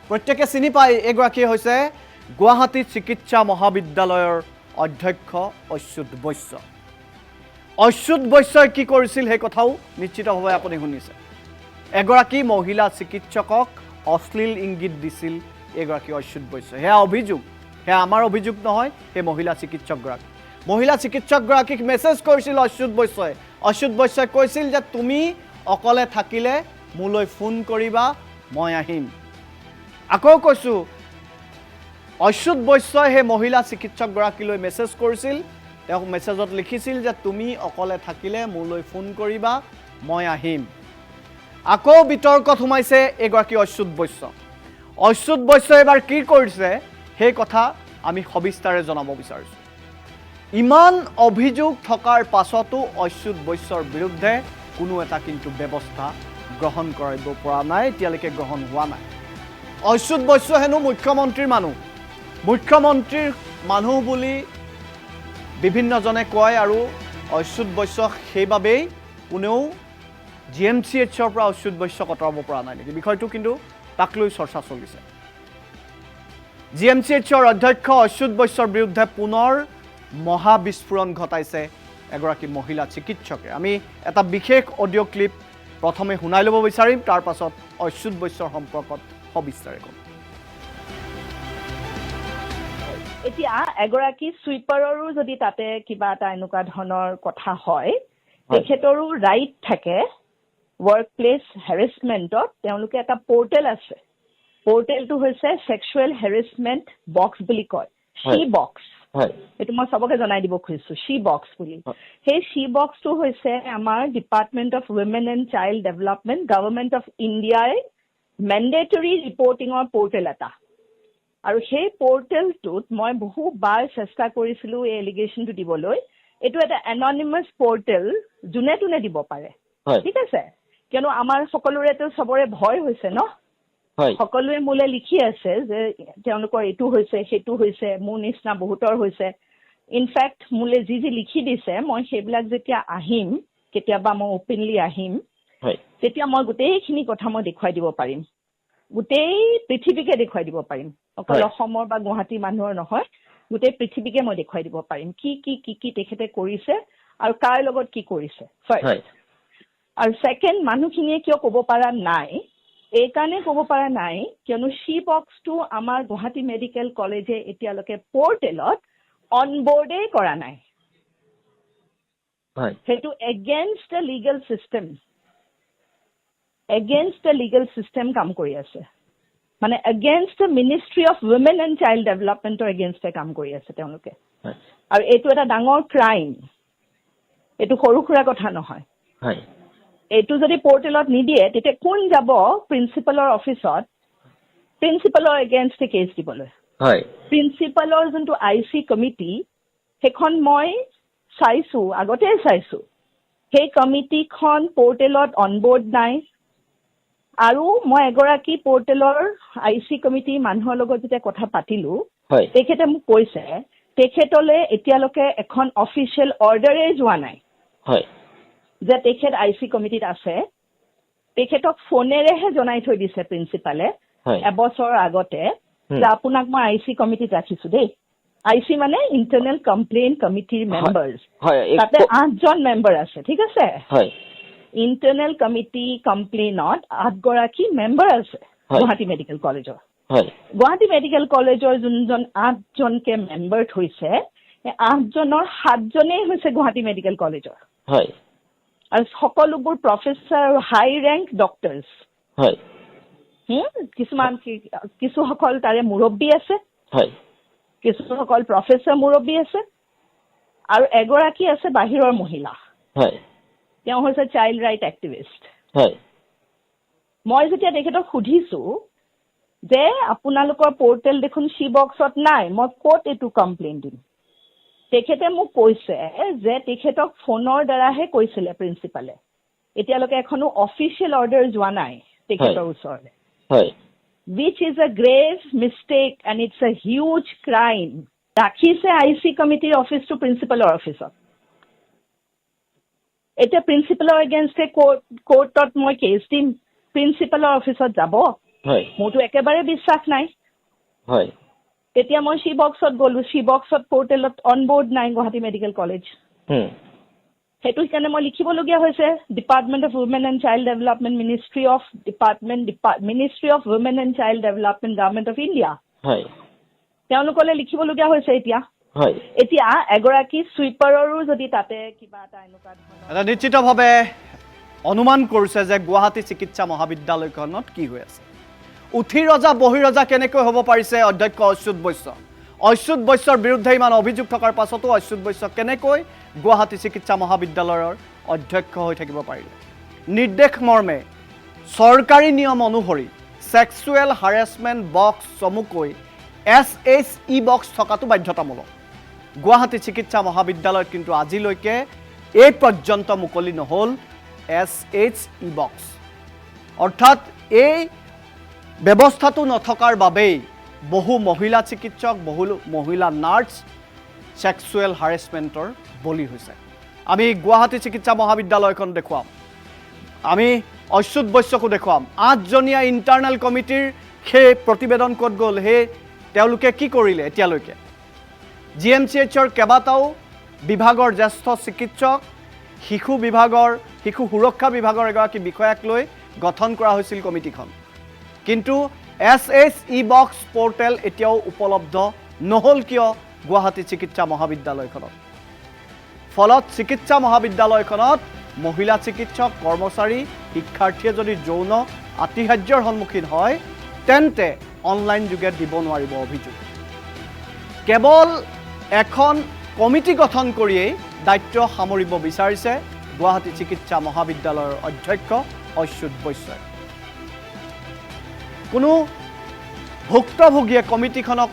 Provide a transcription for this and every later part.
প্ৰত্যেকে চিনি পায় এগৰাকী হৈছে গুৱাহাটী চিকিৎসা মহাবিদ্যালয়ৰ অধ্যক্ষ অচ্যুত বৈশ্য। অচ্যুত বৈশ্যই কি কৰিছিল সেই কথাও নিশ্চিতভাৱে আপুনি শুনিছে। এগৰাকী মহিলা চিকিৎসকক অশ্লীল ইংগিত দিছিল এগৰাকী অচ্যুত বৈশ্য। সেয়া অভিযোগ, সেয়া আমাৰ অভিযোগ নহয়, সেই মহিলা চিকিৎসকগৰাকী। মহিলা চিকিৎসকগৰাকীক মেছেজ কৰিছিল অচ্যুত বৈশ্যই। অচ্যুত বৈশ্যই কৈছিল যে তুমি অকলে থাকিলে মোলৈ ফোন কৰিবা, মই আহিম। আকৌ কৈছোঁ, অচ্যুত বৈশ্যই সেই মহিলা চিকিৎসকগৰাকীলৈ মেছেজ কৰিছিল। তেওঁ মেছেজত লিখিছিল যে তুমি অকলে থাকিলে মোলৈ ফোন কৰিবা, মই আহিম। আকৌ বিতৰ্কত সোমাইছে এগৰাকী অচ্যুত বৈশ্য। অচ্যুত বৈশ্যই এবাৰ কি কৰিছে সেই কথা আমি সবিস্তাৰে জনাব বিচাৰিছোঁ। ইমান অভিযোগ থকাৰ পাছতো অচ্যুত বৈশ্যৰ বিৰুদ্ধে কোনো এটা কিন্তু ব্যৱস্থা গ্ৰহণ কৰিব পৰা নাই, এতিয়ালৈকে গ্ৰহণ হোৱা নাই। অচ্যুত বৈশ্য হেনো মুখ্যমন্ত্ৰীৰ মানুহ, মুখ্যমন্ত্ৰীৰ মানুহ বুলি বিভিন্নজনে কয়, আৰু অচ্যুত বৈশ্যক সেইবাবেই কোনেও GMCHৰ পৰা অচ্যুত বৈশ্যক আঁতৰাব পৰা নাই নেকি, বিষয়টো কিন্তু তাক লৈ চৰ্চা চলিছে। GMCHৰ অধ্যক্ষ অচ্যুত বৈশ্যৰ বিৰুদ্ধে পুনৰ মহাবিস্ফোৰণ ঘটাইছে এগৰাকী মহিলা চিকিৎসকে। আমি এটা বিশেষ অডিঅ' ক্লিপ প্ৰথমে শুনাই ল'ব বিচাৰিম, তাৰ পাছত অচ্যুত বৈশ্যৰ সম্পৰ্কত সবিস্তাৰে ক'ম। এতিয়া এগৰাকী সুইপাৰৰো যদি তাতে কিবা এটা এনেকুৱা ধৰণৰ কথা হয়, তেখেতৰো ৰাইট থাকে ৱৰ্ক প্লেচ হেৰেছমেণ্টত। তেওঁলোকে এটা পৰ্টেল আছে, পৰ্টেলটো হৈছে ছেক্সুৱেল হেৰেছমেণ্ট বক্স বুলি কয়, শি বক্স। এইটো মই চবকে জনাই দিব খুজিছো, শি বক্স বুলি। সেই শি বক্সটো হৈছে আমাৰ department of women and child development, government of ইণ্ডিয়াৰ মেণ্ডেটৰী ৰিপৰ্টিঙৰ পৰ্টেল এটা। আৰু সেই পৰ্টেলটোত মই বহুবাৰ চেষ্টা কৰিছিলোঁ এই এলিগেশ্যনটো দিবলৈ। এইটো এটা এননিমাছ পৰ্টেল, যোনে তোনে দিব পাৰে, ঠিক আছে? কিয়নো আমাৰ সকলোৰেতো চবৰে ভয় হৈছে ন, সকলোৱে মোলৈ লিখি আছে যে তেওঁলোকৰ এইটো হৈছে, সেইটো হৈছে, মোৰ নিচিনা বহুতৰ হৈছে। ইনফেক্ট মোলৈ যি যি লিখি দিছে, মই সেইবিলাক যেতিয়া আহিম, কেতিয়াবা মই অপেনলি আহিম, তেতিয়া মই গোটেইখিনি কথা মই দেখুৱাই দিব পাৰিম, গোটেই পৃথিৱীকে দেখুৱাই দিব পাৰিম। অকল অসমৰ বা গুৱাহাটীৰ মানুহৰ নহয়, গোটেই পৃথিৱীকে মই দেখুৱাই দিব পাৰিম কি কি কি কি তেখেতে কৰিছে আৰু কাৰ লগত কি কৰিছে। আৰু ছেকেণ্ড, মানুহখিনিয়ে কিয় ক'ব পৰা নাই, এইকাৰণে ক'ব পৰা নাই কিয়নো শি বক্সটো আমাৰ গুৱাহাটী মেডিকেল কলেজে এতিয়ালৈকে পৰ্টেলত অনবৰ্ডেই কৰা নাই। সেইটো against the legal system, against the legal system কাম কৰি আছে, মানে against the ministry of women and child ডেভেলপমেণ্টৰ এগেইনষ্টে কাম কৰি আছে তেওঁলোকে। আৰু এইটো এটা ডাঙৰ ক্ৰাইম, এইটো সৰু সুৰা কথা নহয়। এইটো যদি পৰ্টেলত নিদিয়ে, তেতিয়া কোন যাব প্ৰিন্সিপালৰ অফিচত প্ৰিন্সিপালৰ এগেইনষ্টে কেছ দিবলৈ? প্ৰিন্সিপালৰ যোনটো IC কমিটি, সেইখন মই চাইছোঁ, আগতেই চাইছোঁ, সেই কমিটিখন পৰ্টেলত অনবৰ্ড নাই। আৰু মই এগৰাকী পৰ্টেলৰ IC কমিটিৰ মানুহৰ লগত যেতিয়া কথা পাতিলোঁ, তেখেতে মোক কৈছে তেখেতলৈ এতিয়ালৈকে এখন অফিচিয়েল অৰ্ডাৰেই যোৱা নাই যে তেখেত IC কমিটিত আছে। তেখেতক ফোনেৰেহে জনাই থৈ দিছে প্ৰিন্সিপালে এবছৰৰ আগতে যে আপোনাক মই IC কমিটিত ৰাখিছোঁ দেই। IC মানে ইণ্টাৰনেল কমপ্লেইন কমিটিৰ মেম্বাৰ্ছ, তাতে 8জন মেম্বাৰ আছে, ঠিক আছে? ইণ্টাৰনেল কমিটি কমপ্লেইনত 8গৰাকী মেম্বাৰ আছে গুৱাহাটী মেডিকেল কলেজৰ। গুৱাহাটী মেডিকেল কলেজৰ যোনজন 8জনকে মেম্বাৰ হৈছে, সেই 8জনৰ 7জনেই হৈছে গুৱাহাটী মেডিকেল কলেজৰ, আৰু সকলোবোৰ প্ৰফেচাৰ আৰু হাই ৰেংক ডক্টৰ্ছ। কিছুসকল তাৰে মুৰব্বী আছে, কিছুসকল প্ৰফেচাৰ মুৰব্বী আছে, আৰু এগৰাকী আছে বাহিৰৰ মহিলা, তেওঁ হৈছে চাইল্ড ৰাইট এক্টিভিষ্ট। মই যেতিয়া তেখেতক সুধিছোঁ যে আপোনালোকৰ পৰ্টেল দেখোন শি বক্সত নাই, মই ক'ত এইটো কমপ্লেইন দিম, তেখেতে মোক কৈছে যে তেখেতক ফোনৰ দ্বাৰাহে কৈছিলে প্ৰিন্সিপালে, এতিয়ালৈকে এখনো অফিচিয়েল অৰ্ডাৰ যোৱা নাই তেখেতৰ ওচৰলৈ, which is a grave mistake and it's a huge crime. ৰাখিছে IC কমিটিৰ অফিচটো প্ৰিন্সিপালৰ অফিচত। এতিয়া প্ৰিন্সিপালৰ এগেইনষ্টে কোৰ্টত মই কেছ দিম, প্ৰিন্সিপালৰ অফিচত যাব, হয় মোৰতো একেবাৰে বিশ্বাস নাই হয় তেতিয়া মই চি বক্সত গ'লো চি বক্সত পৰ্টেলত অন বৰ্ড নাই গুৱাহাটী মেডিকেল কলেজ সেইটো কাৰণে মই লিখিবলগীয়া হৈছে department of women and child development ministry of women and child development government of India হয় তেওঁলোকলৈ লিখিবলগীয়া হৈছে হয় এতিয়া এগৰাকী ছুইপাৰৰো যদি তাতে কিবা এটা এনেকুৱা ধৰণৰ এটা নিশ্চিতভাৱে অনুমান কৰিছে যে গুৱাহাটী চিকিৎসা মহাবিদ্যালয়খনত কি হৈ আছে উঠি ৰজা বহি ৰজা কেনেকৈ হ'ব পাৰিছে অধ্যক্ষ অচ্যুত বৈশ্যৰ বিৰুদ্ধে ইমান অভিযোগ থকাৰ পাছতো অচ্যুত বৈশ্য কেনেকৈ গুৱাহাটী চিকিৎসা মহাবিদ্যালয়ৰ অধ্যক্ষ হৈ থাকিব পাৰিলে নিৰ্দেশ মৰ্মে চৰকাৰী নিয়ম অনুসৰি ছেক্সুৱেল হাৰেছমেণ্ট বক্স চমুকৈ SHE বক্স থকাটো বাধ্যতামূলক গুৱাহাটী চিকিৎসা মহাবিদ্যালয়ত কিন্তু আজিলৈকে এই পৰ্যন্ত মুকলি নহ'ল SHE বক্স অৰ্থাৎ এই ব্যৱস্থাটো নথকাৰ বাবেই বহু মহিলা চিকিৎসক বহু মহিলা নাৰ্ছ ছেক্সুৱেল হাৰেছমেণ্টৰ বলি হৈছে আমি গুৱাহাটী চিকিৎসা মহাবিদ্যালয়খন দেখুৱাম আমি অচ্যুত বৈশ্যকো দেখুৱাম 8জনীয়া ইণ্টাৰনেল কমিটিৰ সেই প্ৰতিবেদন ক'ত গ'ল সেই তেওঁলোকে কি কৰিলে এতিয়ালৈকে GMCHৰ কেইবাটাও বিভাগৰ জ্যেষ্ঠ চিকিৎসক শিশু সুৰক্ষা বিভাগৰ এগৰাকী বিষয়াক লৈ গঠন কৰা হৈছিল কমিটিখন কিন্তু SHE বক্স পৰ্টেল এতিয়াও উপলব্ধ নহ'ল কিয় গুৱাহাটী চিকিৎসা মহাবিদ্যালয়খনত ফলত চিকিৎসা মহাবিদ্যালয়খনত মহিলা চিকিৎসক কৰ্মচাৰী শিক্ষাৰ্থীয়ে যদি যৌন আতিশায্যৰ সন্মুখীন হয় তেন্তে অনলাইন যোগে দিব নোৱাৰিব অভিযোগ কেৱল এখন কমিটি গঠন কৰিয়েই দায়িত্ব সামৰিব বিচাৰিছে গুৱাহাটী চিকিৎসা মহাবিদ্যালয়ৰ অধ্যক্ষ অচ্যুত বৈশ্যই কোনো ভুক্তভোগীয়ে কমিটিখনক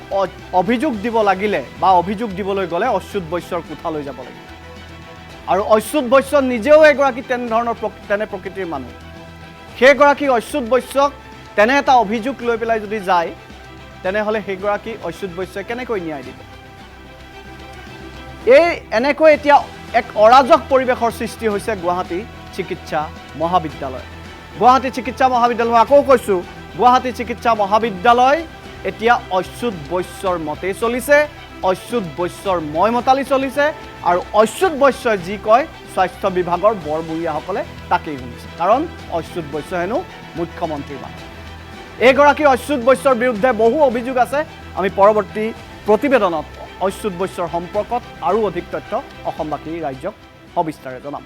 অভিযোগ দিব লাগিলে বা অভিযোগ দিবলৈ গ'লে অচ্যুত বৈশ্যৰ কোঠালৈ যাব লাগিব আৰু অচ্যুত বৈশ্য নিজেও এগৰাকী তেনে প্ৰকৃতিৰ মানুহ সেইগৰাকী অচ্যুত বৈশ্যক তেনে এটা অভিযোগ লৈ পেলাই যদি যায় তেনেহ'লে সেইগৰাকী অচ্যুত বৈশ্যই কেনেকৈ ন্যায় দিব এই এনেকৈ এতিয়া এক অৰাজক পৰিৱেশৰ সৃষ্টি হৈছে গুৱাহাটী চিকিৎসা মহাবিদ্যালয় মই আকৌ কৈছোঁ গুৱাহাটী চিকিৎসা মহাবিদ্যালয় এতিয়া অচ্যুত বৈশ্যৰ মতেই চলিছে অচ্যুত বৈশ্যৰ মতালি চলিছে আৰু অচ্যুত বৈশ্যই যি কয় স্বাস্থ্য বিভাগৰ বৰমূৰীয়াসকলে তাকেই শুনিছে কাৰণ অচ্যুত বৈশ্য হেনো মুখ্যমন্ত্ৰীৰ মানুহ এইগৰাকী অচ্যুত বৈশ্যৰ বিৰুদ্ধে বহু অভিযোগ আছে আমি পৰৱৰ্তী প্ৰতিবেদনত অচ্যুত বৈশ্যৰ সম্পৰ্কত আৰু অধিক তথ্য অসমবাসী ৰাইজক সবিস্তাৰে জনাম